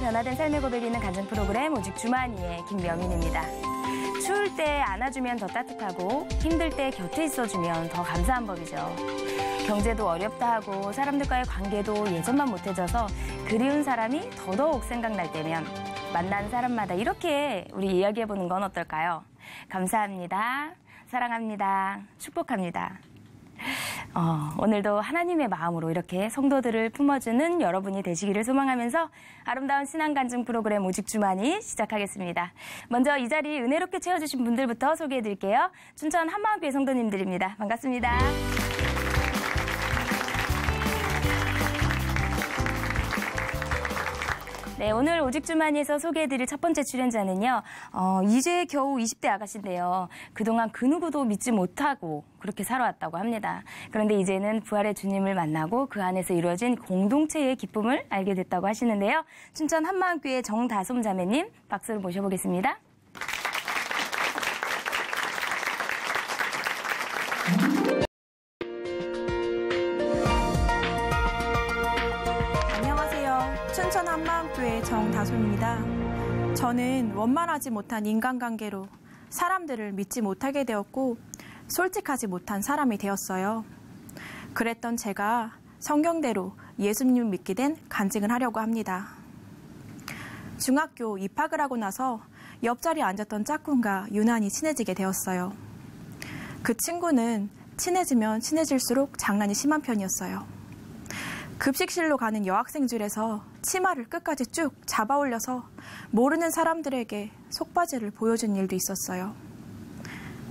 변화된 삶의 고백이 있는 간증 프로그램 오직 주만이의 김명인입니다. 추울 때 안아주면 더 따뜻하고 힘들 때 곁에 있어주면 더 감사한 법이죠. 경제도 어렵다 하고 사람들과의 관계도 예전만 못해져서 그리운 사람이 더더욱 생각날 때면 만난 사람마다 이렇게 우리 이야기해보는 건 어떨까요? 감사합니다. 사랑합니다. 축복합니다. 오늘도 하나님의 마음으로 이렇게 성도들을 품어주는 여러분이 되시기를 소망하면서 아름다운 신앙간증 프로그램 오직 주만이 시작하겠습니다. 먼저 이 자리 은혜롭게 채워주신 분들부터 소개해드릴게요. 춘천 한마음교회 성도님들입니다. 반갑습니다. 네, 오늘 오직 주만이에서 소개해드릴 첫 번째 출연자는요. 이제 겨우 20대 아가씨인데요. 그동안 그 누구도 믿지 못하고 그렇게 살아왔다고 합니다. 그런데 이제는 부활의 주님을 만나고 그 안에서 이루어진 공동체의 기쁨을 알게 됐다고 하시는데요. 춘천 한마음교회 정다솜 자매님 박수를 모셔보겠습니다. 춘천 한마음교회 정다솜입니다. 저는 원만하지 못한 인간관계로 사람들을 믿지 못하게 되었고 솔직하지 못한 사람이 되었어요. 그랬던 제가 성경대로 예수님을 믿게 된 간증을 하려고 합니다. 중학교 입학을 하고 나서 옆자리에 앉았던 짝꿍과 유난히 친해지게 되었어요. 그 친구는 친해지면 친해질수록 장난이 심한 편이었어요. 급식실로 가는 여학생 줄에서 치마를 끝까지 쭉 잡아 올려서 모르는 사람들에게 속바지를 보여준 일도 있었어요.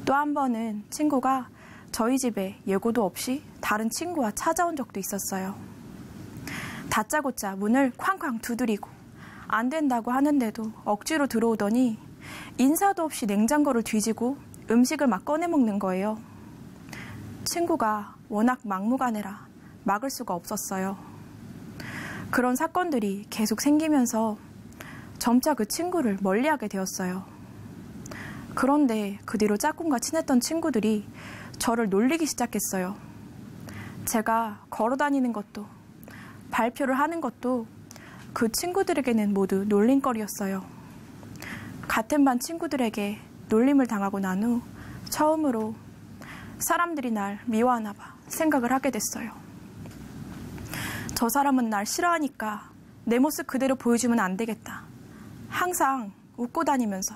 또 한 번은 친구가 저희 집에 예고도 없이 다른 친구와 찾아온 적도 있었어요. 다짜고짜 문을 쾅쾅 두드리고 안 된다고 하는데도 억지로 들어오더니 인사도 없이 냉장고를 뒤지고 음식을 막 꺼내 먹는 거예요. 친구가 워낙 막무가내라 막을 수가 없었어요. 그런 사건들이 계속 생기면서 점차 그 친구를 멀리하게 되었어요. 그런데 그 뒤로 짝꿍과 친했던 친구들이 저를 놀리기 시작했어요. 제가 걸어다니는 것도 발표를 하는 것도 그 친구들에게는 모두 놀림거리였어요. 같은 반 친구들에게 놀림을 당하고 난 후 처음으로 사람들이 날 미워하나 봐 생각을 하게 됐어요. 저 사람은 날 싫어하니까 내 모습 그대로 보여주면 안 되겠다. 항상 웃고 다니면서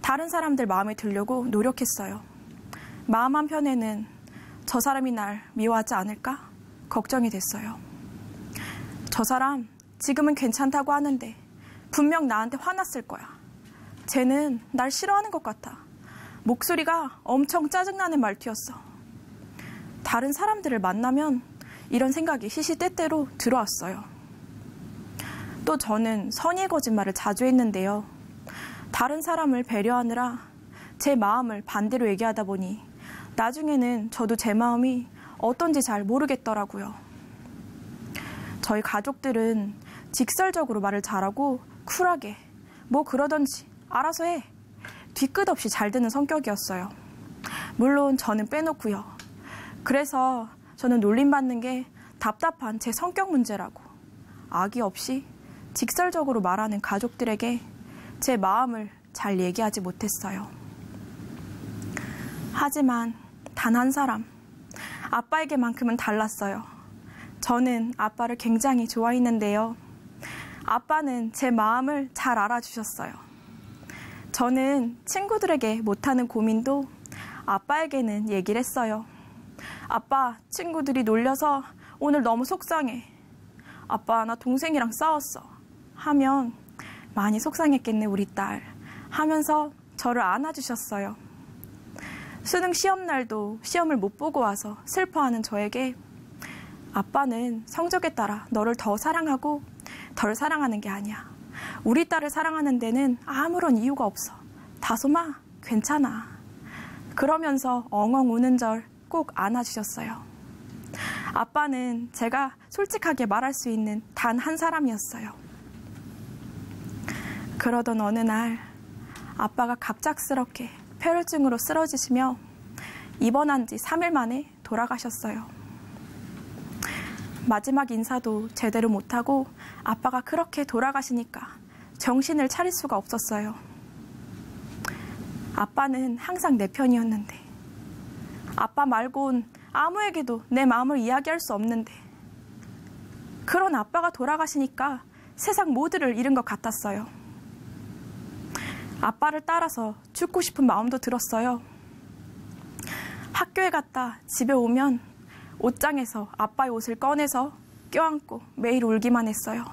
다른 사람들 마음에 들려고 노력했어요. 마음 한편에는 저 사람이 날 미워하지 않을까 걱정이 됐어요. 저 사람 지금은 괜찮다고 하는데 분명 나한테 화났을 거야. 쟤는 날 싫어하는 것 같아. 목소리가 엄청 짜증나는 말투였어. 다른 사람들을 만나면 이런 생각이 시시때때로 들어왔어요. 또 저는 선의의 거짓말을 자주 했는데요. 다른 사람을 배려하느라 제 마음을 반대로 얘기하다 보니 나중에는 저도 제 마음이 어떤지 잘 모르겠더라고요. 저희 가족들은 직설적으로 말을 잘하고 쿨하게 뭐 그러던지 알아서 해 뒤끝 없이 잘 듣는 성격이었어요. 물론 저는 빼놓고요. 그래서 저는 놀림받는 게 답답한 제 성격 문제라고 악의 없이 직설적으로 말하는 가족들에게 제 마음을 잘 얘기하지 못했어요. 하지만 단 한 사람, 아빠에게만큼은 달랐어요. 저는 아빠를 굉장히 좋아했는데요. 아빠는 제 마음을 잘 알아주셨어요. 저는 친구들에게 못하는 고민도 아빠에게는 얘기를 했어요. 아빠, 친구들이 놀려서 오늘 너무 속상해. 아빠, 나 동생이랑 싸웠어. 하면 많이 속상했겠네, 우리 딸. 하면서 저를 안아주셨어요. 수능 시험날도 시험을 못 보고 와서 슬퍼하는 저에게 아빠는 성적에 따라 너를 더 사랑하고 덜 사랑하는 게 아니야. 우리 딸을 사랑하는 데는 아무런 이유가 없어. 다솜아, 괜찮아. 그러면서 엉엉 우는 절 꼭 안아주셨어요. 아빠는 제가 솔직하게 말할 수 있는 단 한 사람이었어요. 그러던 어느 날 아빠가 갑작스럽게 폐혈증으로 쓰러지시며 입원한 지 3일 만에 돌아가셨어요. 마지막 인사도 제대로 못하고 아빠가 그렇게 돌아가시니까 정신을 차릴 수가 없었어요. 아빠는 항상 내 편이었는데, 아빠 말고는 아무에게도 내 마음을 이야기할 수 없는데, 그런 아빠가 돌아가시니까 세상 모두를 잃은 것 같았어요. 아빠를 따라서 죽고 싶은 마음도 들었어요. 학교에 갔다 집에 오면 옷장에서 아빠의 옷을 꺼내서 껴안고 매일 울기만 했어요.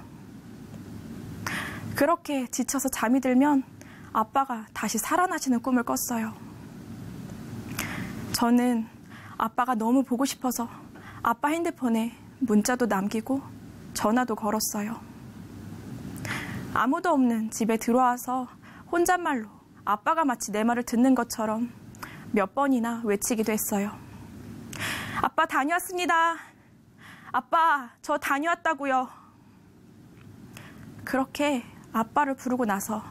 그렇게 지쳐서 잠이 들면 아빠가 다시 살아나시는 꿈을 꿨어요. 저는 아빠가 너무 보고 싶어서 아빠 핸드폰에 문자도 남기고 전화도 걸었어요. 아무도 없는 집에 들어와서 혼잣말로 아빠가 마치 내 말을 듣는 것처럼 몇 번이나 외치기도 했어요. 아빠 다녀왔습니다. 아빠 저 다녀왔다고요. 그렇게 아빠를 부르고 나서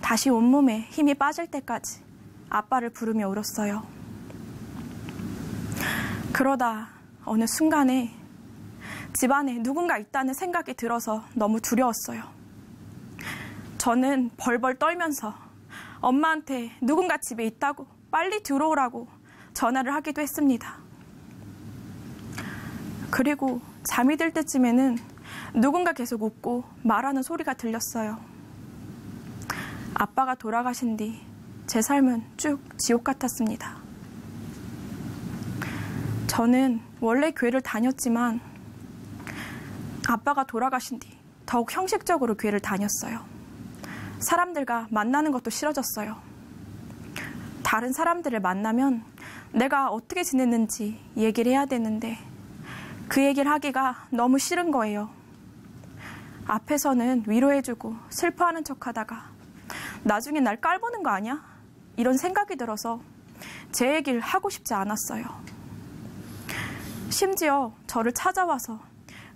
다시 온몸에 힘이 빠질 때까지 아빠를 부르며 울었어요. 그러다 어느 순간에 집안에 누군가 있다는 생각이 들어서 너무 두려웠어요. 저는 벌벌 떨면서 엄마한테 누군가 집에 있다고 빨리 들어오라고 전화를 하기도 했습니다. 그리고 잠이 들 때쯤에는 누군가 계속 웃고 말하는 소리가 들렸어요. 아빠가 돌아가신 뒤 제 삶은 쭉 지옥 같았습니다. 저는 원래 교회를 다녔지만 아빠가 돌아가신 뒤 더욱 형식적으로 교회를 다녔어요. 사람들과 만나는 것도 싫어졌어요. 다른 사람들을 만나면 내가 어떻게 지냈는지 얘기를 해야 되는데 그 얘기를 하기가 너무 싫은 거예요. 앞에서는 위로해주고 슬퍼하는 척하다가 나중에 날 깔보는 거 아니야? 이런 생각이 들어서 제 얘기를 하고 싶지 않았어요. 심지어 저를 찾아와서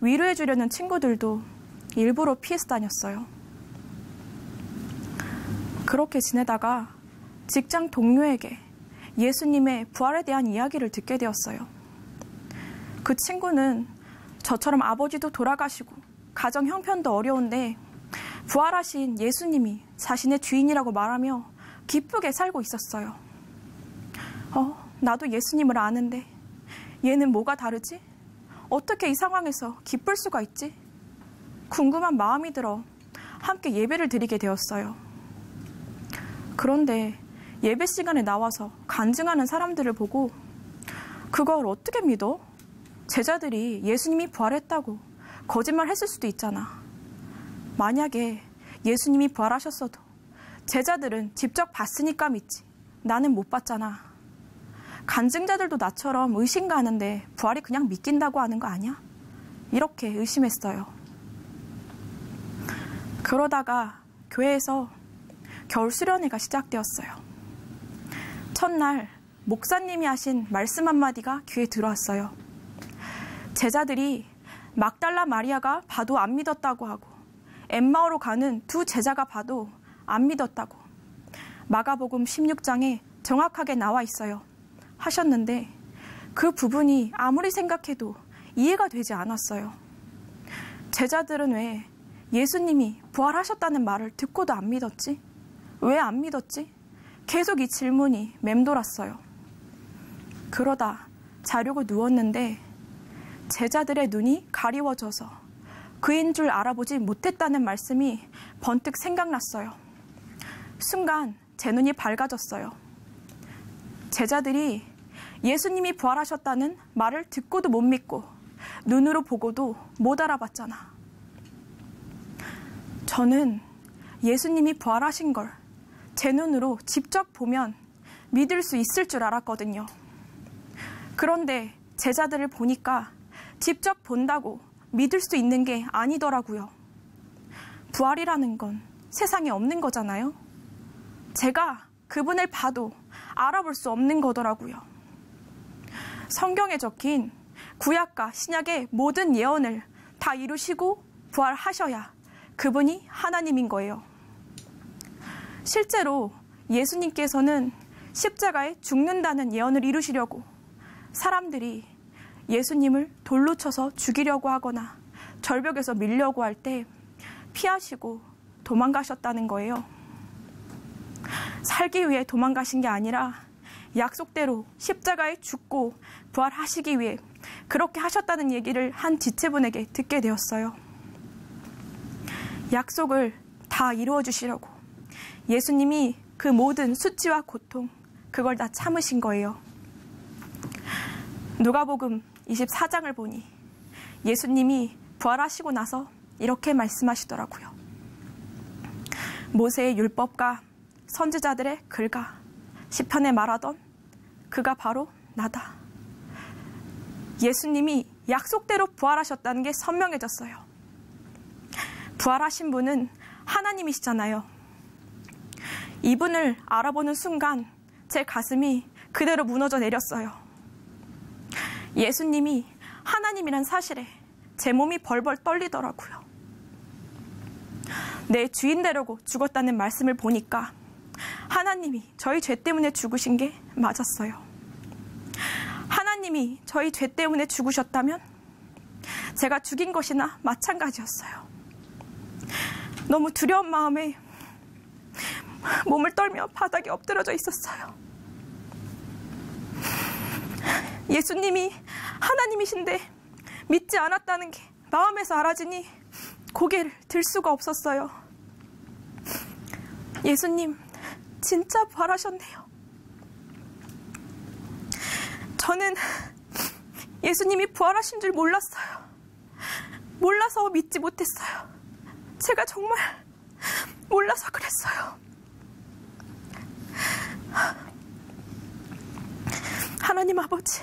위로해주려는 친구들도 일부러 피해서 다녔어요. 그렇게 지내다가 직장 동료에게 예수님의 부활에 대한 이야기를 듣게 되었어요. 그 친구는 저처럼 아버지도 돌아가시고 가정 형편도 어려운데 부활하신 예수님이 자신의 주인이라고 말하며 기쁘게 살고 있었어요. 나도 예수님을 아는데 얘는 뭐가 다르지? 어떻게 이 상황에서 기쁠 수가 있지? 궁금한 마음이 들어 함께 예배를 드리게 되었어요. 그런데 예배 시간에 나와서 간증하는 사람들을 보고 그걸 어떻게 믿어? 제자들이 예수님이 부활했다고 거짓말 했을 수도 있잖아. 만약에 예수님이 부활하셨어도 제자들은 직접 봤으니까 믿지. 나는 못 봤잖아. 간증자들도 나처럼 의심가는데 부활이 그냥 믿긴다고 하는 거 아니야? 이렇게 의심했어요. 그러다가 교회에서 겨울 수련회가 시작되었어요. 첫날 목사님이 하신 말씀 한마디가 귀에 들어왔어요. 제자들이 막달라 마리아가 봐도 안 믿었다고 하고 엠마오로 가는 두 제자가 봐도 안 믿었다고 마가복음 16장에 정확하게 나와 있어요. 하셨는데 그 부분이 아무리 생각해도 이해가 되지 않았어요. 제자들은 왜 예수님이 부활하셨다는 말을 듣고도 안 믿었지? 왜 안 믿었지? 계속 이 질문이 맴돌았어요. 그러다 자려고 누웠는데 제자들의 눈이 가리워져서 그인 줄 알아보지 못했다는 말씀이 번뜩 생각났어요. 순간 제 눈이 밝아졌어요. 제자들이 예수님이 부활하셨다는 말을 듣고도 못 믿고 눈으로 보고도 못 알아봤잖아. 저는 예수님이 부활하신 걸 제 눈으로 직접 보면 믿을 수 있을 줄 알았거든요. 그런데 제자들을 보니까 직접 본다고 믿을 수 있는 게 아니더라고요. 부활이라는 건 세상에 없는 거잖아요. 제가 그분을 봐도 알아볼 수 없는 거더라고요. 성경에 적힌 구약과 신약의 모든 예언을 다 이루시고 부활하셔야 그분이 하나님인 거예요. 실제로 예수님께서는 십자가에 죽는다는 예언을 이루시려고 사람들이 예수님을 돌로 쳐서 죽이려고 하거나 절벽에서 밀려고 할 때 피하시고 도망가셨다는 거예요. 살기 위해 도망가신 게 아니라 약속대로 십자가에 죽고 부활하시기 위해 그렇게 하셨다는 얘기를 한 지체분에게 듣게 되었어요. 약속을 다 이루어 주시려고 예수님이 그 모든 수치와 고통, 그걸 다 참으신 거예요. 누가복음 24장을 보니 예수님이 부활하시고 나서 이렇게 말씀하시더라고요. 모세의 율법과 선지자들의 글과 시편에 말하던 그가 바로 나다. 예수님이 약속대로 부활하셨다는 게 선명해졌어요. 부활하신 분은 하나님이시잖아요. 이분을 알아보는 순간 제 가슴이 그대로 무너져 내렸어요. 예수님이 하나님이란 사실에 제 몸이 벌벌 떨리더라고요. 내 주인 되려고 죽었다는 말씀을 보니까 하나님이 저희 죄 때문에 죽으신 게 맞았어요. 하나님이 저희 죄 때문에 죽으셨다면 제가 죽인 것이나 마찬가지였어요. 너무 두려운 마음에 몸을 떨며 바닥에 엎드려져 있었어요. 예수님이 하나님이신데 믿지 않았다는 게 마음에서 알아지니 고개를 들 수가 없었어요. 예수님, 진짜 부활하셨네요. 저는 예수님이 부활하신 줄 몰랐어요. 몰라서 믿지 못했어요. 제가 정말 몰라서 그랬어요. 하나님 아버지,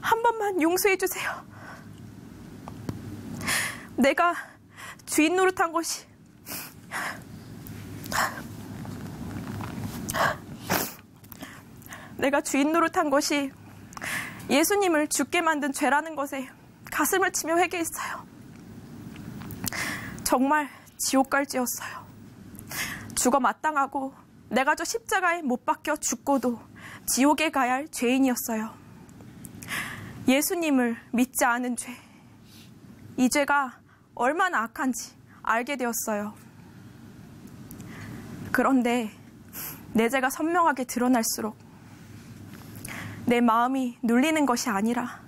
한 번만 용서해 주세요. 내가 주인 노릇한 것이 예수님을 죽게 만든 죄라는 것에 가슴을 치며 회개했어요. 정말 지옥 갈지였어요. 죽어 마땅하고 내가 저 십자가에 못 박혀 죽고도 지옥에 가야 할 죄인이었어요. 예수님을 믿지 않은 죄, 이 죄가 얼마나 악한지 알게 되었어요. 그런데 내 죄가 선명하게 드러날수록 내 마음이 눌리는 것이 아니라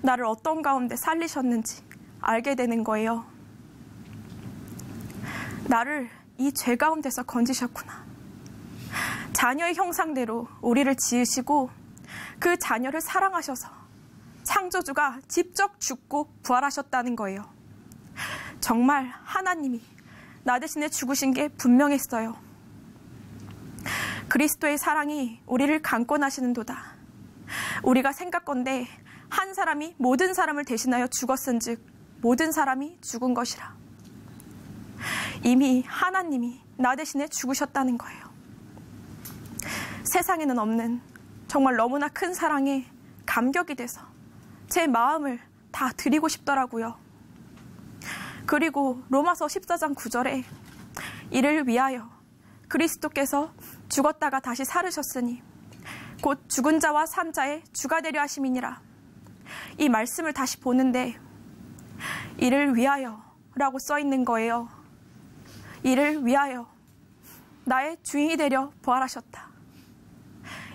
나를 어떤 가운데 살리셨는지 알게 되는 거예요. 나를 이 죄 가운데서 건지셨구나. 자녀의 형상대로 우리를 지으시고 그 자녀를 사랑하셔서 창조주가 직접 죽고 부활하셨다는 거예요. 정말 하나님이 나 대신에 죽으신 게 분명했어요. 그리스도의 사랑이 우리를 강권하시는도다. 우리가 생각건대 한 사람이 모든 사람을 대신하여 죽었은즉 모든 사람이 죽은 것이라. 이미 하나님이 나 대신에 죽으셨다는 거예요. 세상에는 없는 정말 너무나 큰 사랑에 감격이 돼서 제 마음을 다 드리고 싶더라고요. 그리고 로마서 14장 9절에 이를 위하여 그리스도께서 죽었다가 다시 살으셨으니 곧 죽은 자와 산 자의 주가 되려 하심이니라. 이 말씀을 다시 보는데 이를 위하여 라고 써 있는 거예요. 이를 위하여 나의 주인이 되려 부활하셨다.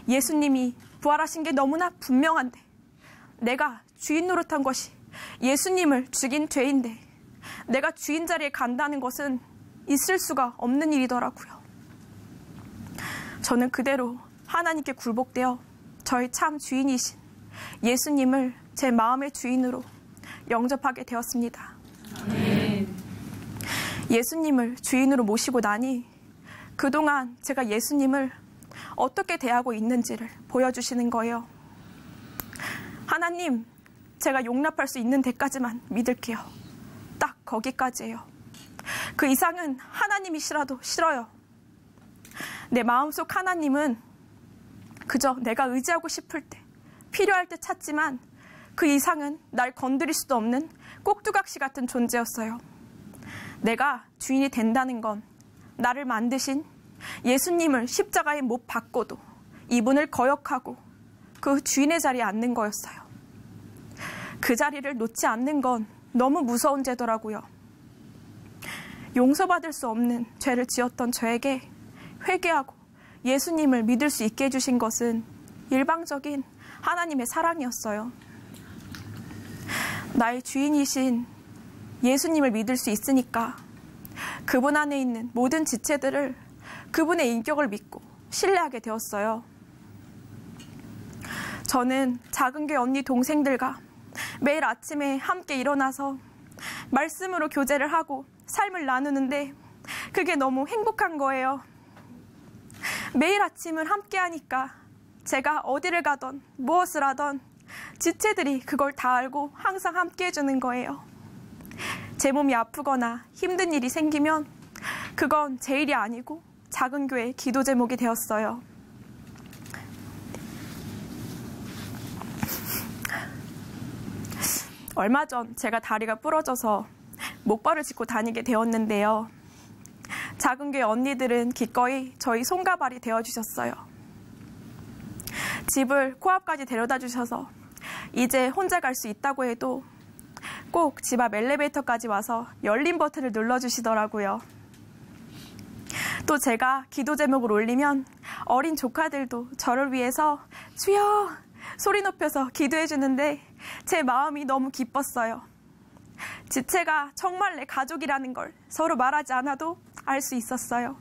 예수님이 부활하신 게 너무나 분명한데 내가 주인 노릇한 것이 예수님을 죽인 죄인데 내가 주인 자리에 간다는 것은 있을 수가 없는 일이더라고요. 저는 그대로 하나님께 굴복되어 저의 참 주인이신 예수님을 제 마음의 주인으로 영접하게 되었습니다. 아멘. 예수님을 주인으로 모시고 나니 그동안 제가 예수님을 어떻게 대하고 있는지를 보여주시는 거예요. 하나님, 제가 용납할 수 있는 데까지만 믿을게요. 딱 거기까지예요. 그 이상은 하나님이시라도 싫어요. 내 마음속 하나님은 그저 내가 의지하고 싶을 때, 필요할 때 찾지만 그 이상은 날 건드릴 수도 없는 꼭두각시 같은 존재였어요. 내가 주인이 된다는 건 나를 만드신 예수님을 십자가에 못 박고도 이분을 거역하고 그 주인의 자리에 앉는 거였어요. 그 자리를 놓지 않는 건 너무 무서운 죄더라고요. 용서받을 수 없는 죄를 지었던 저에게 회개하고 예수님을 믿을 수 있게 해주신 것은 일방적인 하나님의 사랑이었어요. 나의 주인이신 예수님을 믿을 수 있으니까 그분 안에 있는 모든 지체들을 그분의 인격을 믿고 신뢰하게 되었어요. 저는 작은 교회 언니 동생들과 매일 아침에 함께 일어나서 말씀으로 교제를 하고 삶을 나누는데 그게 너무 행복한 거예요. 매일 아침을 함께 하니까 제가 어디를 가던 무엇을 하던 지체들이 그걸 다 알고 항상 함께 해주는 거예요. 제 몸이 아프거나 힘든 일이 생기면 그건 제 일이 아니고 작은 교회의 기도 제목이 되었어요. 얼마 전 제가 다리가 부러져서 목발을 짚고 다니게 되었는데요. 작은 교회 언니들은 기꺼이 저희 손과 발이 되어주셨어요. 집을 코앞까지 데려다 주셔서 이제 혼자 갈 수 있다고 해도 꼭 집 앞 엘리베이터까지 와서 열린 버튼을 눌러주시더라고요. 또 제가 기도 제목을 올리면 어린 조카들도 저를 위해서 주여 소리 높여서 기도해 주는데 제 마음이 너무 기뻤어요. 지체가 정말 내 가족이라는 걸 서로 말하지 않아도 알 수 있었어요.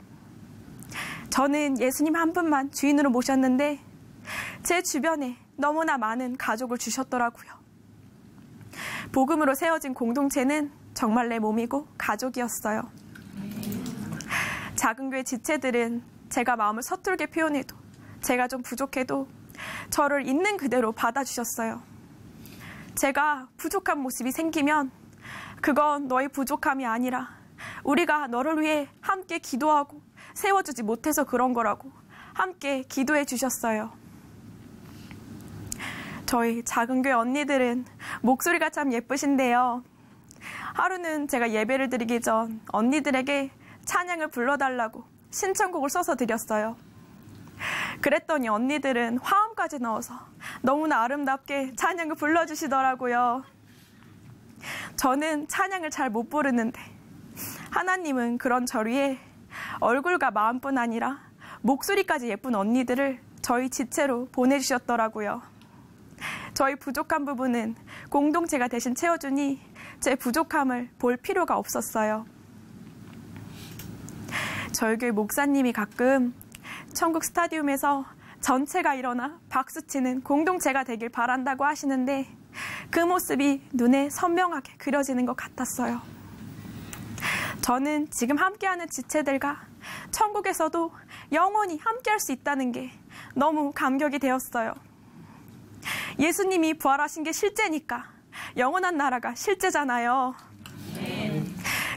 저는 예수님 한 분만 주인으로 모셨는데 제 주변에 너무나 많은 가족을 주셨더라고요. 복음으로 세워진 공동체는 정말 내 몸이고 가족이었어요. 작은 교회 지체들은 제가 마음을 서툴게 표현해도 제가 좀 부족해도 저를 있는 그대로 받아주셨어요. 제가 부족한 모습이 생기면 그건 너의 부족함이 아니라 우리가 너를 위해 함께 기도하고 세워주지 못해서 그런 거라고 함께 기도해 주셨어요. 저희 작은 교회 언니들은 목소리가 참 예쁘신데요. 하루는 제가 예배를 드리기 전 언니들에게 찬양을 불러달라고 신청곡을 써서 드렸어요. 그랬더니 언니들은 화음까지 넣어서 너무나 아름답게 찬양을 불러주시더라고요. 저는 찬양을 잘 못 부르는데 하나님은 그런 저를 위해 얼굴과 마음뿐 아니라 목소리까지 예쁜 언니들을 저희 지체로 보내주셨더라고요. 저희 부족한 부분은 공동체가 대신 채워주니 제 부족함을 볼 필요가 없었어요. 저희 교회 목사님이 가끔 천국 스타디움에서 전체가 일어나 박수치는 공동체가 되길 바란다고 하시는데 그 모습이 눈에 선명하게 그려지는 것 같았어요. 저는 지금 함께하는 지체들과 천국에서도 영원히 함께할 수 있다는 게 너무 감격이 되었어요. 예수님이 부활하신 게 실제니까 영원한 나라가 실제잖아요.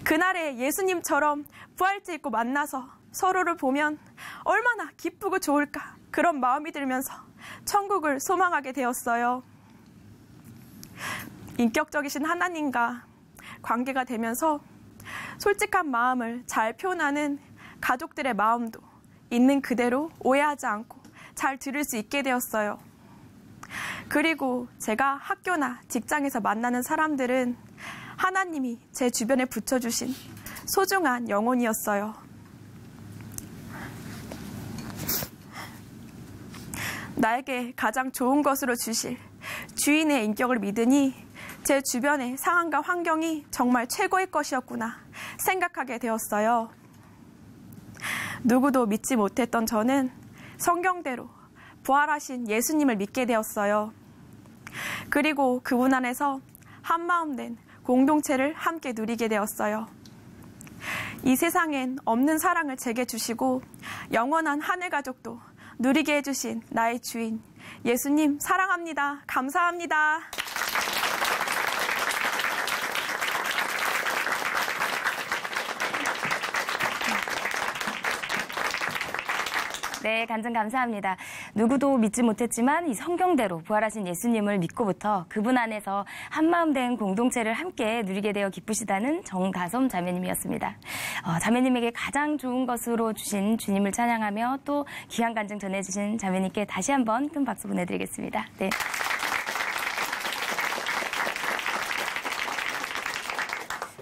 그날에 예수님처럼 부활체 입고 만나서 서로를 보면 얼마나 기쁘고 좋을까 그런 마음이 들면서 천국을 소망하게 되었어요. 인격적이신 하나님과 관계가 되면서 솔직한 마음을 잘 표현하는 가족들의 마음도 있는 그대로 오해하지 않고 잘 들을 수 있게 되었어요. 그리고 제가 학교나 직장에서 만나는 사람들은 하나님이 제 주변에 붙여주신 소중한 영혼이었어요. 나에게 가장 좋은 것으로 주실 주인의 인격을 믿으니 제 주변의 상황과 환경이 정말 최고의 것이었구나 생각하게 되었어요. 누구도 믿지 못했던 저는 성경대로 부활하신 예수님을 믿게 되었어요. 그리고 그분 안에서 한마음 된 공동체를 함께 누리게 되었어요. 이 세상엔 없는 사랑을 제게 주시고 영원한 하늘 가족도 누리게 해주신 나의 주인 예수님 사랑합니다. 감사합니다. 네, 간증 감사합니다. 누구도 믿지 못했지만 이 성경대로 부활하신 예수님을 믿고부터 그분 안에서 한마음 된 공동체를 함께 누리게 되어 기쁘시다는 정다솜 자매님이었습니다. 자매님에게 가장 좋은 것으로 주신 주님을 찬양하며 또 귀한 간증 전해주신 자매님께 다시 한번 큰 박수 보내드리겠습니다. 네.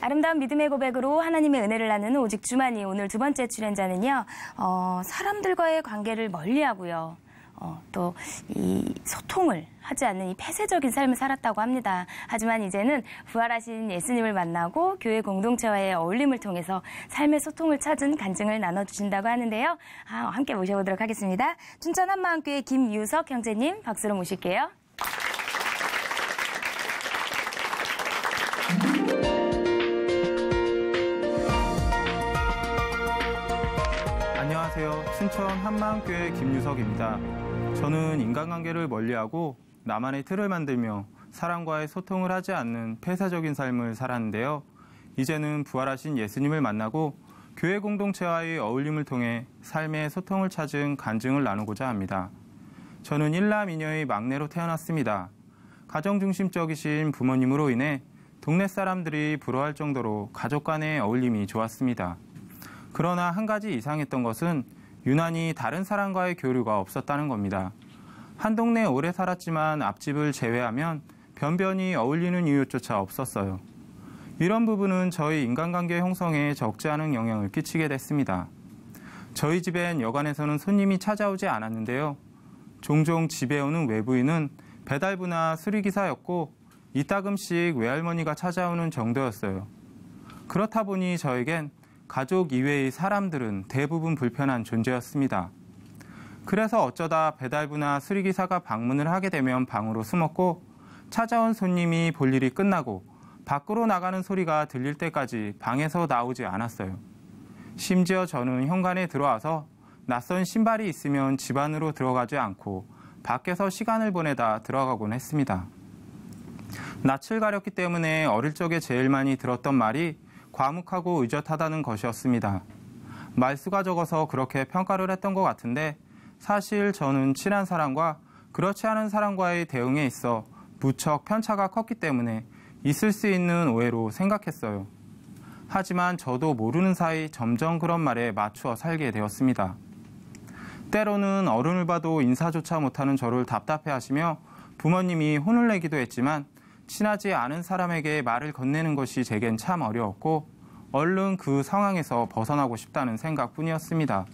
아름다운 믿음의 고백으로 하나님의 은혜를 나누는 오직 주만이 오늘 두 번째 출연자는요. 사람들과의 관계를 멀리하고요. 또 이 소통을 하지 않는 이 폐쇄적인 삶을 살았다고 합니다. 하지만 이제는 부활하신 예수님을 만나고 교회 공동체와의 어울림을 통해서 삶의 소통을 찾은 간증을 나눠주신다고 하는데요. 함께 모셔보도록 하겠습니다. 춘천 한마음교회 김유석 형제님 박수로 모실게요. 안녕하세요. 춘천 한마음교회 김유석입니다. 저는 인간관계를 멀리하고 나만의 틀을 만들며 사람과의 소통을 하지 않는 폐쇄적인 삶을 살았는데요. 이제는 부활하신 예수님을 만나고 교회 공동체와의 어울림을 통해 삶의 소통을 찾은 간증을 나누고자 합니다. 저는 1남 2녀의 막내로 태어났습니다. 가정중심적이신 부모님으로 인해 동네 사람들이 부러워할 정도로 가족 간의 어울림이 좋았습니다. 그러나 한 가지 이상했던 것은 유난히 다른 사람과의 교류가 없었다는 겁니다. 한 동네에 오래 살았지만 앞집을 제외하면 변변히 어울리는 이웃조차 없었어요. 이런 부분은 저희 인간관계 형성에 적지 않은 영향을 끼치게 됐습니다. 저희 집엔 여간에서는 손님이 찾아오지 않았는데요. 종종 집에 오는 외부인은 배달부나 수리기사였고 이따금씩 외할머니가 찾아오는 정도였어요. 그렇다 보니 저에겐 가족 이외의 사람들은 대부분 불편한 존재였습니다. 그래서 어쩌다 배달부나 수리기사가 방문을 하게 되면 방으로 숨었고 찾아온 손님이 볼 일이 끝나고 밖으로 나가는 소리가 들릴 때까지 방에서 나오지 않았어요. 심지어 저는 현관에 들어와서 낯선 신발이 있으면 집 안으로 들어가지 않고 밖에서 시간을 보내다 들어가곤 했습니다. 낯을 가렸기 때문에 어릴 적에 제일 많이 들었던 말이 과묵하고 의젓하다는 것이었습니다. 말수가 적어서 그렇게 평가를 했던 것 같은데 사실 저는 친한 사람과 그렇지 않은 사람과의 대응에 있어 무척 편차가 컸기 때문에 있을 수 있는 오해로 생각했어요. 하지만 저도 모르는 사이 점점 그런 말에 맞추어 살게 되었습니다. 때로는 어른을 봐도 인사조차 못하는 저를 답답해하시며 부모님이 혼을 내기도 했지만 친하지 않은 사람에게 말을 건네는 것이 제겐 참 어려웠고 얼른 그 상황에서 벗어나고 싶다는 생각뿐이었습니다.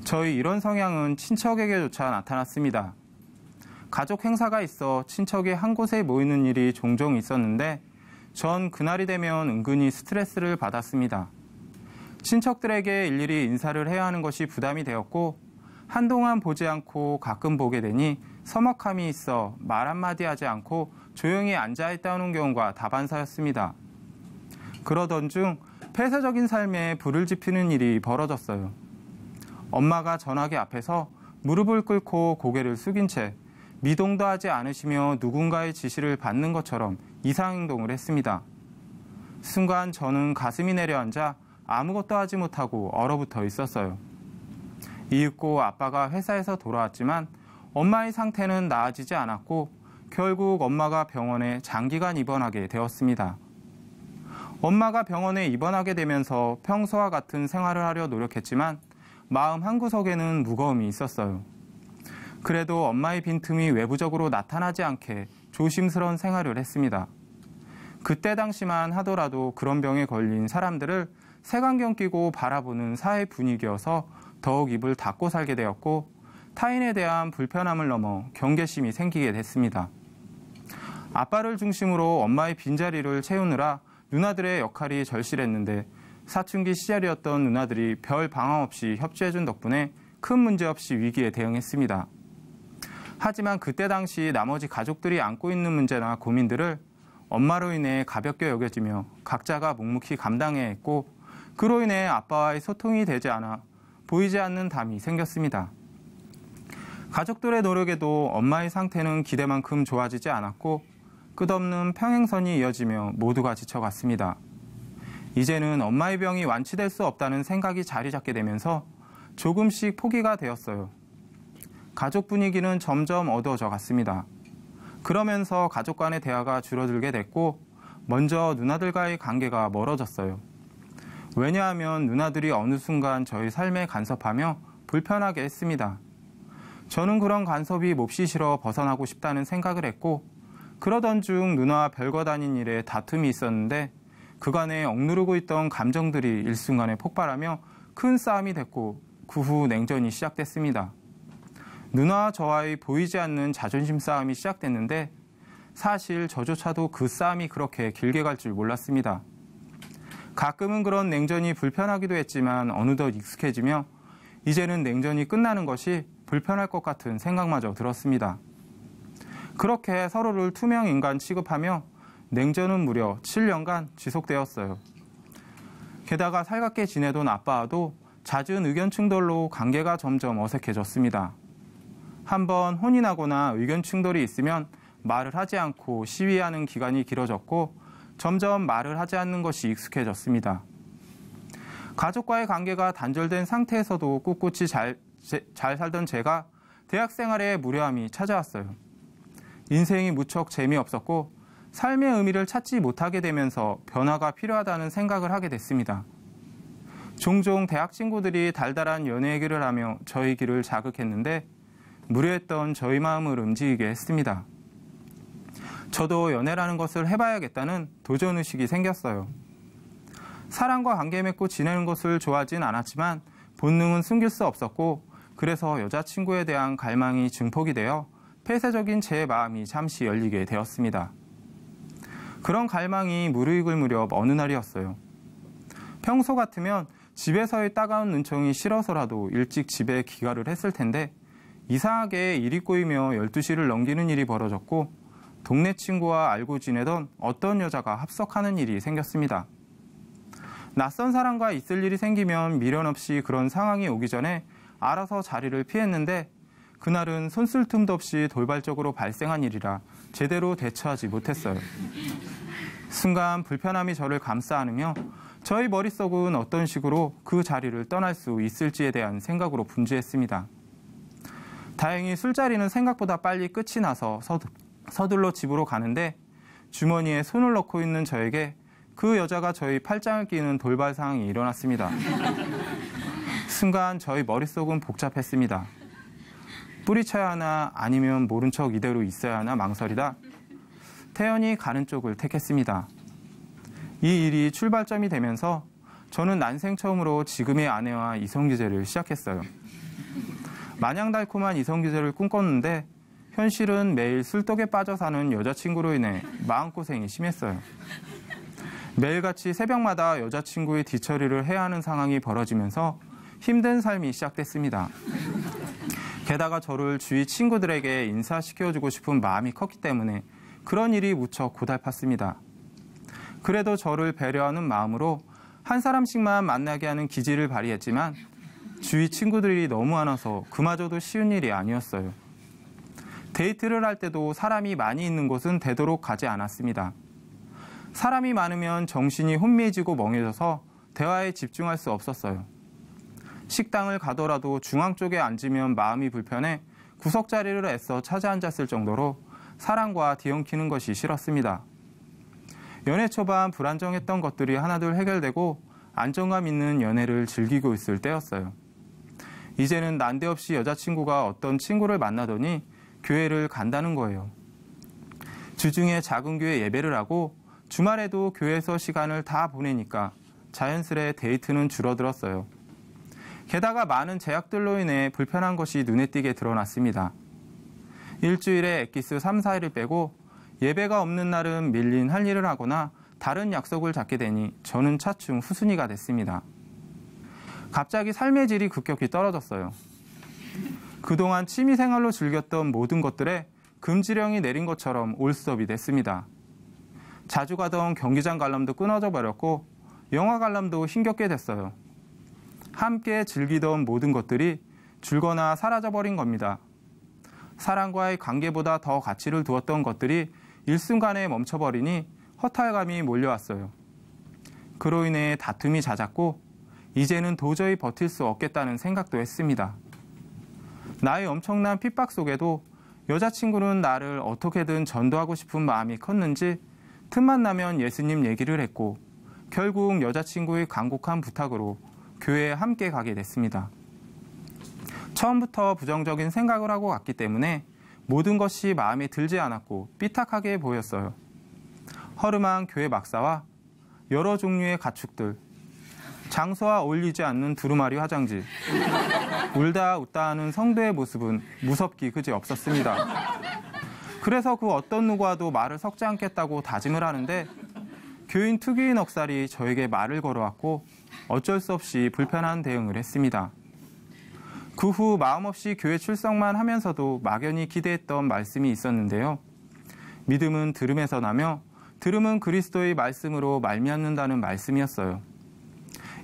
저희 이런 성향은 친척에게조차 나타났습니다. 가족 행사가 있어 친척이 한 곳에 모이는 일이 종종 있었는데 전 그날이 되면 은근히 스트레스를 받았습니다. 친척들에게 일일이 인사를 해야 하는 것이 부담이 되었고 한동안 보지 않고 가끔 보게 되니 서먹함이 있어 말 한마디 하지 않고 조용히 앉아있다는 경우가 다반사였습니다. 그러던 중 폐쇄적인 삶에 불을 지피는 일이 벌어졌어요. 엄마가 전화기 앞에서 무릎을 꿇고 고개를 숙인 채 미동도 하지 않으시며 누군가의 지시를 받는 것처럼 이상 행동을 했습니다. 순간 저는 가슴이 내려앉아 아무것도 하지 못하고 얼어붙어 있었어요. 이윽고 아빠가 회사에서 돌아왔지만 엄마의 상태는 나아지지 않았고 결국 엄마가 병원에 장기간 입원하게 되었습니다. 엄마가 병원에 입원하게 되면서 평소와 같은 생활을 하려 노력했지만 마음 한구석에는 무거움이 있었어요. 그래도 엄마의 빈틈이 외부적으로 나타나지 않게 조심스러운 생활을 했습니다. 그때 당시만 하더라도 그런 병에 걸린 사람들을 색안경 끼고 바라보는 사회 분위기여서 더욱 입을 닫고 살게 되었고 타인에 대한 불편함을 넘어 경계심이 생기게 됐습니다. 아빠를 중심으로 엄마의 빈자리를 채우느라 누나들의 역할이 절실했는데 사춘기 시절이었던 누나들이 별 방황 없이 협조해준 덕분에 큰 문제 없이 위기에 대응했습니다. 하지만 그때 당시 나머지 가족들이 안고 있는 문제나 고민들을 엄마로 인해 가볍게 여겨지며 각자가 묵묵히 감당해야 했고 그로 인해 아빠와의 소통이 되지 않아 보이지 않는 담이 생겼습니다. 가족들의 노력에도 엄마의 상태는 기대만큼 좋아지지 않았고 끝없는 평행선이 이어지며 모두가 지쳐갔습니다. 이제는 엄마의 병이 완치될 수 없다는 생각이 자리 잡게 되면서 조금씩 포기가 되었어요. 가족 분위기는 점점 어두워져 갔습니다. 그러면서 가족 간의 대화가 줄어들게 됐고 먼저 누나들과의 관계가 멀어졌어요. 왜냐하면 누나들이 어느 순간 저희 삶에 간섭하며 불편하게 했습니다. 저는 그런 간섭이 몹시 싫어 벗어나고 싶다는 생각을 했고 그러던 중 누나와 별거 아닌 일에 다툼이 있었는데 그간에 억누르고 있던 감정들이 일순간에 폭발하며 큰 싸움이 됐고 그 후 냉전이 시작됐습니다. 누나와 저와의 보이지 않는 자존심 싸움이 시작됐는데 사실 저조차도 그 싸움이 그렇게 길게 갈 줄 몰랐습니다. 가끔은 그런 냉전이 불편하기도 했지만 어느덧 익숙해지며 이제는 냉전이 끝나는 것이 불편할 것 같은 생각마저 들었습니다. 그렇게 서로를 투명 인간 취급하며 냉전은 무려 7년간 지속되었어요. 게다가 살갑게 지내던 아빠와도 잦은 의견 충돌로 관계가 점점 어색해졌습니다. 한번 혼이 나거나 의견 충돌이 있으면 말을 하지 않고 시위하는 기간이 길어졌고 점점 말을 하지 않는 것이 익숙해졌습니다. 가족과의 관계가 단절된 상태에서도 꿋꿋이 잘 살던 제가 대학 생활에 무료함이 찾아왔어요. 인생이 무척 재미없었고 삶의 의미를 찾지 못하게 되면서 변화가 필요하다는 생각을 하게 됐습니다. 종종 대학 친구들이 달달한 연애 얘기를 하며 저의 길을 자극했는데 무료했던 저희 마음을 움직이게 했습니다. 저도 연애라는 것을 해봐야겠다는 도전의식이 생겼어요. 사람과 관계 맺고 지내는 것을 좋아하진 않았지만 본능은 숨길 수 없었고 그래서 여자친구에 대한 갈망이 증폭이 되어 폐쇄적인 제 마음이 잠시 열리게 되었습니다. 그런 갈망이 무르익을 무렵 어느 날이었어요. 평소 같으면 집에서의 따가운 눈총이 싫어서라도 일찍 집에 귀가를 했을 텐데 이상하게 일이 꼬이며 12시를 넘기는 일이 벌어졌고 동네 친구와 알고 지내던 어떤 여자가 합석하는 일이 생겼습니다. 낯선 사람과 있을 일이 생기면 미련 없이 그런 상황이 오기 전에 알아서 자리를 피했는데 그날은 손쓸 틈도 없이 돌발적으로 발생한 일이라 제대로 대처하지 못했어요. 순간 불편함이 저를 감싸 안으며 저희 머릿속은 어떤 식으로 그 자리를 떠날 수 있을지에 대한 생각으로 분주했습니다. 다행히 술자리는 생각보다 빨리 끝이 나서 서둘러 집으로 가는데 주머니에 손을 넣고 있는 저에게 그 여자가 저희 팔짱을 끼는 돌발 상황이 일어났습니다. 순간 저희 머릿속은 복잡했습니다. 뿌리쳐야 하나 아니면 모른 척 이대로 있어야 하나 망설이다 태연히 가는 쪽을 택했습니다. 이 일이 출발점이 되면서 저는 난생 처음으로 지금의 아내와 이성교제를 시작했어요. 마냥 달콤한 이성교제를 꿈꿨는데 현실은 매일 술독에 빠져 사는 여자친구로 인해 마음고생이 심했어요. 매일같이 새벽마다 여자친구의 뒤처리를 해야 하는 상황이 벌어지면서 힘든 삶이 시작됐습니다. 게다가 저를 주위 친구들에게 인사시켜주고 싶은 마음이 컸기 때문에 그런 일이 무척 고달팠습니다. 그래도 저를 배려하는 마음으로 한 사람씩만 만나게 하는 기질을 발휘했지만 주위 친구들이 너무 많아서 그마저도 쉬운 일이 아니었어요. 데이트를 할 때도 사람이 많이 있는 곳은 되도록 가지 않았습니다. 사람이 많으면 정신이 혼미해지고 멍해져서 대화에 집중할 수 없었어요. 식당을 가더라도 중앙 쪽에 앉으면 마음이 불편해 구석 자리를 애써 찾아 앉았을 정도로 사람과 뒤엉키는 것이 싫었습니다. 연애 초반 불안정했던 것들이 하나둘 해결되고 안정감 있는 연애를 즐기고 있을 때였어요. 이제는 난데없이 여자친구가 어떤 친구를 만나더니 교회를 간다는 거예요. 주중에 작은 교회 예배를 하고 주말에도 교회에서 시간을 다 보내니까 자연스레 데이트는 줄어들었어요. 게다가 많은 제약들로 인해 불편한 것이 눈에 띄게 드러났습니다. 일주일에 엑기스 3, 4일을 빼고 예배가 없는 날은 밀린 할 일을 하거나 다른 약속을 잡게 되니 저는 차츰 후순위가 됐습니다. 갑자기 삶의 질이 급격히 떨어졌어요. 그동안 취미생활로 즐겼던 모든 것들에 금지령이 내린 것처럼 올스톱이 됐습니다. 자주 가던 경기장 관람도 끊어져 버렸고 영화 관람도 힘겹게 됐어요. 함께 즐기던 모든 것들이 줄거나 사라져버린 겁니다. 사랑과의 관계보다 더 가치를 두었던 것들이 일순간에 멈춰버리니 허탈감이 몰려왔어요. 그로 인해 다툼이 잦았고 이제는 도저히 버틸 수 없겠다는 생각도 했습니다. 나의 엄청난 핍박 속에도 여자친구는 나를 어떻게든 전도하고 싶은 마음이 컸는지 틈만 나면 예수님 얘기를 했고 결국 여자친구의 간곡한 부탁으로 교회에 함께 가게 됐습니다. 처음부터 부정적인 생각을 하고 갔기 때문에 모든 것이 마음에 들지 않았고 삐딱하게 보였어요. 허름한 교회 막사와 여러 종류의 가축들, 장소와 어울리지 않는 두루마리 화장지, 울다 웃다 하는 성도의 모습은 무섭기 그지 없었습니다. 그래서 그 어떤 누구와도 말을 섞지 않겠다고 다짐을 하는데 교인 특유인 억살이 저에게 말을 걸어왔고 어쩔 수 없이 불편한 대응을 했습니다. 그 후 마음없이 교회 출석만 하면서도 막연히 기대했던 말씀이 있었는데요. 믿음은 들음에서 나며 들음은 그리스도의 말씀으로 말미암는다는 말씀이었어요.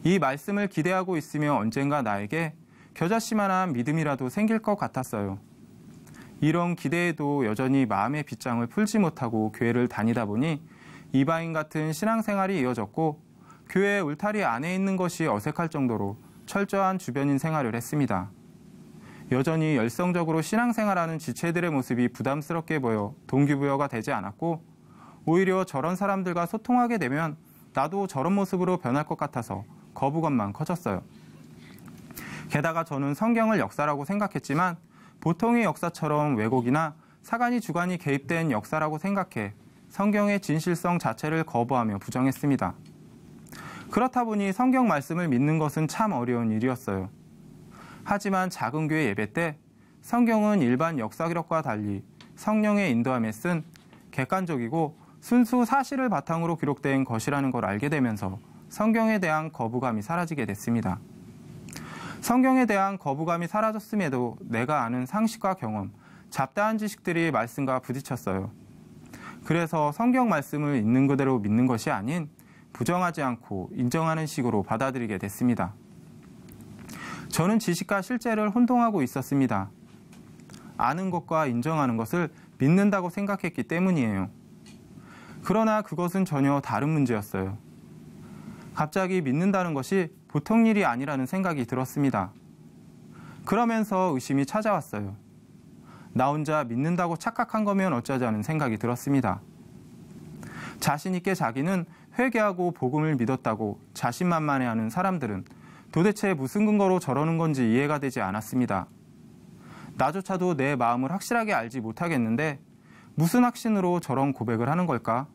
이 말씀을 기대하고 있으며 언젠가 나에게 겨자씨만한 믿음이라도 생길 것 같았어요. 이런 기대에도 여전히 마음의 빗장을 풀지 못하고 교회를 다니다 보니 이방인 같은 신앙생활이 이어졌고 교회 울타리 안에 있는 것이 어색할 정도로 철저한 주변인 생활을 했습니다. 여전히 열성적으로 신앙생활하는 지체들의 모습이 부담스럽게 보여 동기부여가 되지 않았고 오히려 저런 사람들과 소통하게 되면 나도 저런 모습으로 변할 것 같아서 거부감만 커졌어요. 게다가 저는 성경을 역사라고 생각했지만 보통의 역사처럼 왜곡이나 사간이 주관이 개입된 역사라고 생각해 성경의 진실성 자체를 거부하며 부정했습니다. 그렇다 보니 성경 말씀을 믿는 것은 참 어려운 일이었어요. 하지만 작은 교회 예배 때 성경은 일반 역사 기록과 달리 성령의 인도함에 쓴 객관적이고 순수 사실을 바탕으로 기록된 것이라는 걸 알게 되면서 성경에 대한 거부감이 사라지게 됐습니다. 성경에 대한 거부감이 사라졌음에도 내가 아는 상식과 경험, 잡다한 지식들이 말씀과 부딪혔어요. 그래서 성경 말씀을 있는 그대로 믿는 것이 아닌 부정하지 않고 인정하는 식으로 받아들이게 됐습니다. 저는 지식과 실제를 혼동하고 있었습니다. 아는 것과 인정하는 것을 믿는다고 생각했기 때문이에요. 그러나 그것은 전혀 다른 문제였어요. 갑자기 믿는다는 것이 보통 일이 아니라는 생각이 들었습니다. 그러면서 의심이 찾아왔어요. 나 혼자 믿는다고 착각한 거면 어쩌자는 생각이 들었습니다. 자신 있게 자기는 회개하고 복음을 믿었다고 자신만만해하는 사람들은 도대체 무슨 근거로 저러는 건지 이해가 되지 않았습니다. 나조차도 내 마음을 확실하게 알지 못하겠는데 무슨 확신으로 저런 고백을 하는 걸까?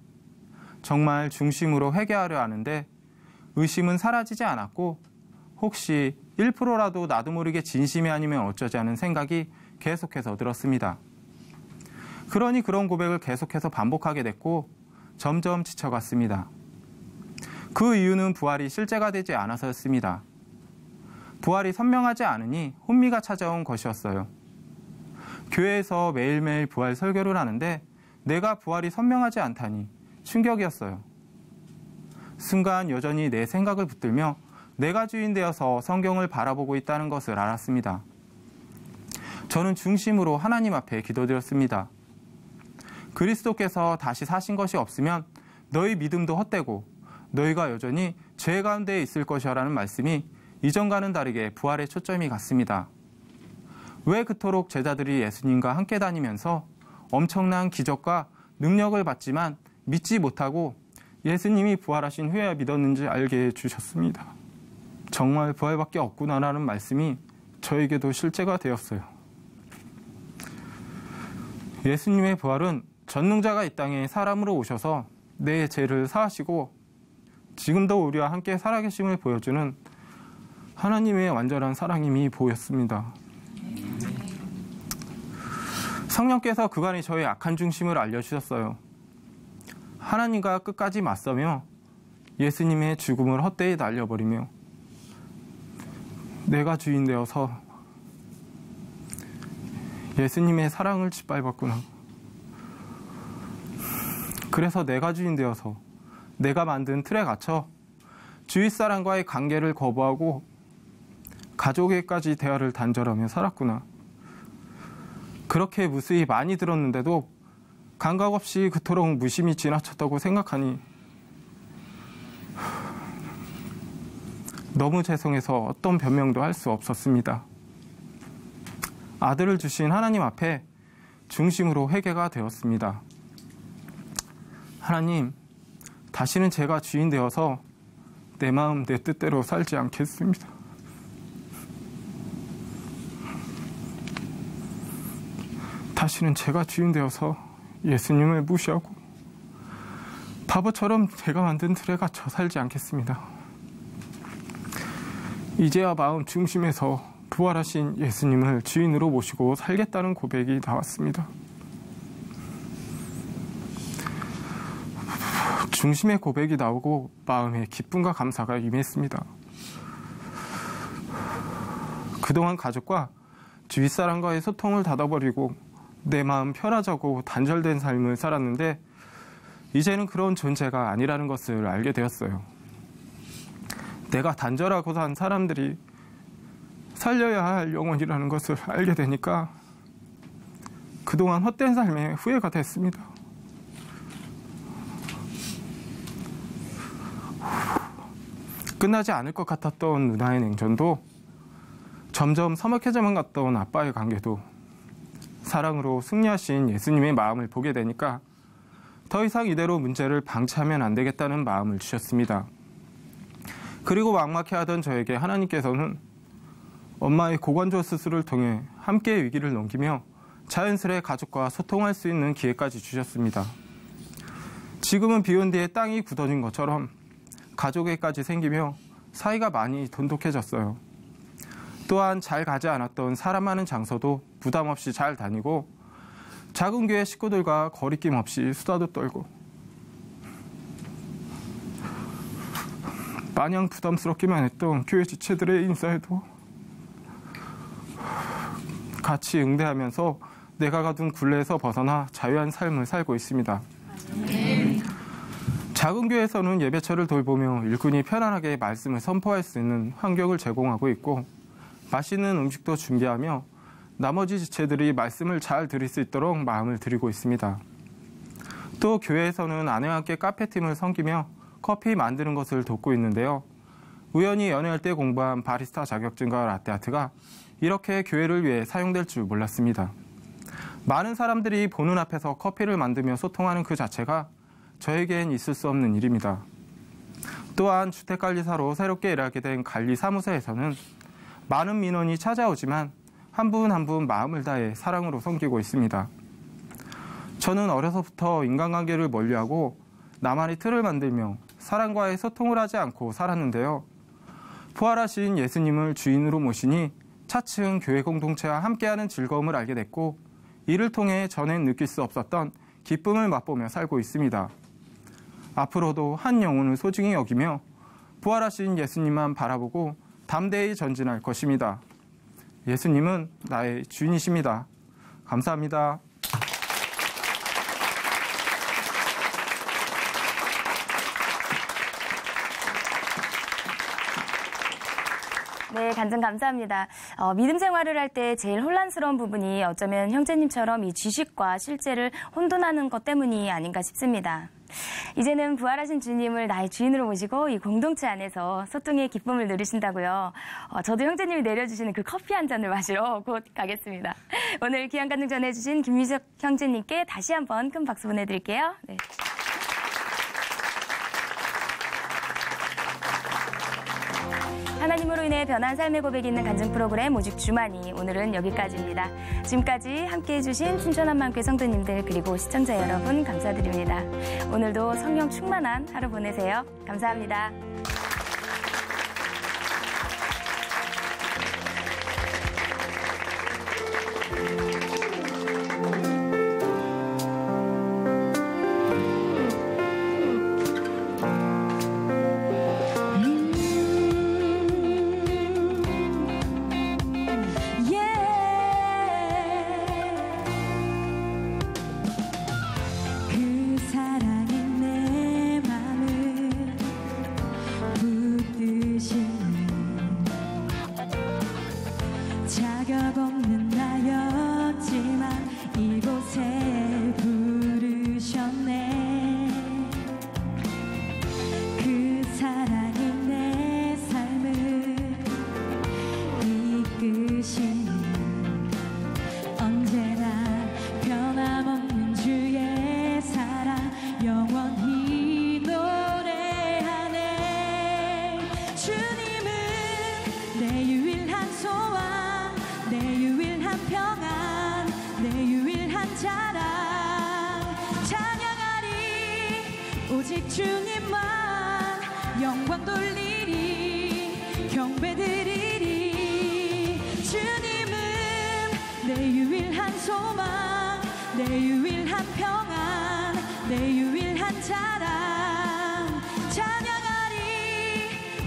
정말 중심으로 회개하려 하는데 의심은 사라지지 않았고 혹시 1%라도 나도 모르게 진심이 아니면 어쩌자는 생각이 계속해서 들었습니다. 그러니 그런 고백을 계속해서 반복하게 됐고 점점 지쳐갔습니다. 그 이유는 부활이 실제가 되지 않아서였습니다. 부활이 선명하지 않으니 혼미가 찾아온 것이었어요. 교회에서 매일매일 부활 설교를 하는데 내가 부활이 선명하지 않다니 충격이었어요. 순간 여전히 내 생각을 붙들며 내가 주인 되어서 성경을 바라보고 있다는 것을 알았습니다. 저는 중심으로 하나님 앞에 기도드렸습니다. 그리스도께서 다시 사신 것이 없으면 너희 믿음도 헛되고 너희가 여전히 죄 가운데 있을 것이라는 말씀이 이전과는 다르게 부활에 초점이 갔습니다. 왜 그토록 제자들이 예수님과 함께 다니면서 엄청난 기적과 능력을 받지만 믿지 못하고 예수님이 부활하신 후에야 믿었는지 알게 해주셨습니다. 정말 부활밖에 없구나라는 말씀이 저에게도 실제가 되었어요. 예수님의 부활은 전능자가 이 땅에 사람으로 오셔서 내 죄를 사하시고 지금도 우리와 함께 살아계심을 보여주는 하나님의 완전한 사랑임이 보였습니다. 성령께서 그간의 저의 악한 중심을 알려주셨어요. 하나님과 끝까지 맞서며 예수님의 죽음을 헛되이 날려버리며 내가 주인 되어서 예수님의 사랑을 짓밟았구나. 그래서 내가 주인 되어서 내가 만든 틀에 갇혀 주위 사람과의 관계를 거부하고 가족에까지 대화를 단절하며 살았구나. 그렇게 무수히 많이 들었는데도 감각 없이 그토록 무심히 지나쳤다고 생각하니 너무 죄송해서 어떤 변명도 할 수 없었습니다. 아들을 주신 하나님 앞에 중심으로 회개가 되었습니다. 하나님, 다시는 제가 주인 되어서 내 마음 내 뜻대로 살지 않겠습니다. 다시는 제가 주인 되어서 예수님을 무시하고 바보처럼 제가 만든 틀에 갇혀 살지 않겠습니다. 이제야 마음 중심에서 부활하신 예수님을 주인으로 모시고 살겠다는 고백이 나왔습니다. 중심의 고백이 나오고 마음에 기쁨과 감사가 임했습니다. 그동안 가족과 주위 사람과의 소통을 닫아버리고 내 마음 편하자고 단절된 삶을 살았는데 이제는 그런 존재가 아니라는 것을 알게 되었어요. 내가 단절하고 산 사람들이 살려야 할 영혼이라는 것을 알게 되니까 그동안 헛된 삶에 후회가 됐습니다. 끝나지 않을 것 같았던 누나의 냉전도 점점 서먹해져만 갔던 아빠의 관계도 사랑으로 승리하신 예수님의 마음을 보게 되니까 더 이상 이대로 문제를 방치하면 안 되겠다는 마음을 주셨습니다. 그리고 막막해하던 저에게 하나님께서는 엄마의 고관절 수술을 통해 함께 위기를 넘기며 자연스레 가족과 소통할 수 있는 기회까지 주셨습니다. 지금은 비온 뒤에 땅이 굳어진 것처럼 가족에까지 생기며 사이가 많이 돈독해졌어요. 또한 잘 가지 않았던 사람 많은 장소도 부담 없이 잘 다니고 작은 교회 식구들과 거리낌 없이 수다도 떨고 마냥 부담스럽기만 했던 교회 지체들의 인사에도 같이 응대하면서 내가 가둔 굴레에서 벗어나 자유한 삶을 살고 있습니다. 작은 교회에서는 예배처를 돌보며 일꾼이 편안하게 말씀을 선포할 수 있는 환경을 제공하고 있고 맛있는 음식도 준비하며 나머지 지체들이 말씀을 잘 들을 수 있도록 마음을 들이고 있습니다. 또 교회에서는 아내와 함께 카페팀을 섬기며 커피 만드는 것을 돕고 있는데요. 우연히 연애할 때 공부한 바리스타 자격증과 라떼아트가 이렇게 교회를 위해 사용될 줄 몰랐습니다. 많은 사람들이 보는 앞에서 커피를 만들며 소통하는 그 자체가 저에겐 있을 수 없는 일입니다. 또한 주택관리사로 새롭게 일하게 된 관리사무소에서는 많은 민원이 찾아오지만 한 분 한 분 마음을 다해 사랑으로 섬기고 있습니다. 저는 어려서부터 인간관계를 멀리하고 나만의 틀을 만들며 사람과의 소통을 하지 않고 살았는데요. 부활하신 예수님을 주인으로 모시니 차츰 교회 공동체와 함께하는 즐거움을 알게 됐고 이를 통해 전엔 느낄 수 없었던 기쁨을 맛보며 살고 있습니다. 앞으로도 한 영혼을 소중히 여기며 부활하신 예수님만 바라보고 담대히 전진할 것입니다. 예수님은 나의 주인이십니다. 감사합니다. 네, 간증 감사합니다. 믿음 생활을 할 때 제일 혼란스러운 부분이 어쩌면 형제님처럼 이 지식과 실제를 혼돈하는 것 때문이 아닌가 싶습니다. 이제는 부활하신 주님을 나의 주인으로 모시고 이 공동체 안에서 소통의 기쁨을 누리신다고요. 저도 형제님이 내려주시는 그 커피 한 잔을 마시러 곧 가겠습니다. 오늘 귀한 간증 전해주신 김유석 형제님께 다시 한번 큰 박수 보내드릴게요. 네. 하나님으로 인해 변한 삶의 고백이 있는 간증 프로그램 오직 주만이 오늘은 여기까지입니다. 지금까지 함께해 주신 춘천한마음교회 성도님들 그리고 시청자 여러분 감사드립니다. 오늘도 성령 충만한 하루 보내세요. 감사합니다. 주님만 영광 돌리리 경배드리리. 주님은 내 유일한 소망, 내 유일한 평안, 내 유일한 자랑. 찬양하리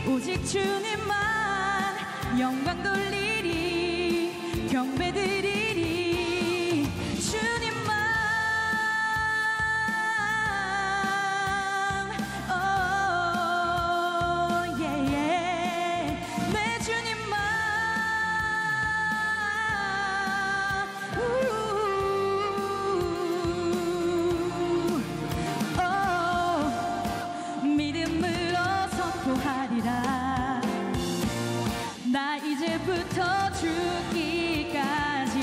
오직 주님만 영광 돌리리 경배드리리. 주님만 내 주님만 믿음으로 선포하리라. 나 이제부터 죽기까지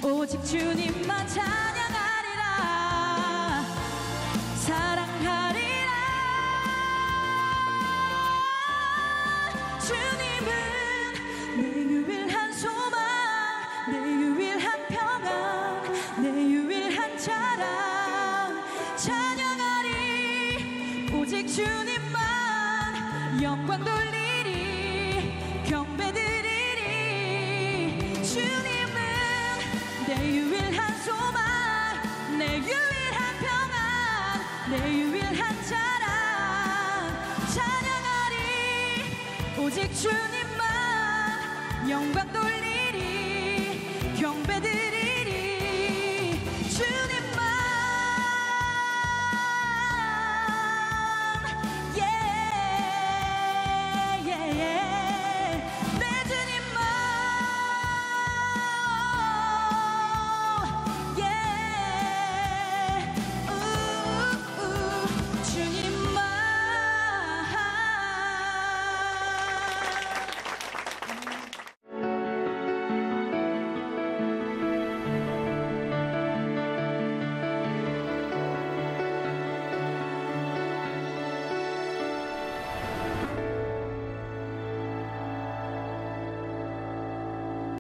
오직 주님만 찬양하리라. 사랑하리라. 주님은 내 유일한 소망, 내 유일한 평안, 내 유일한 자랑. 찬양하리 오직 주님만 영광 돌리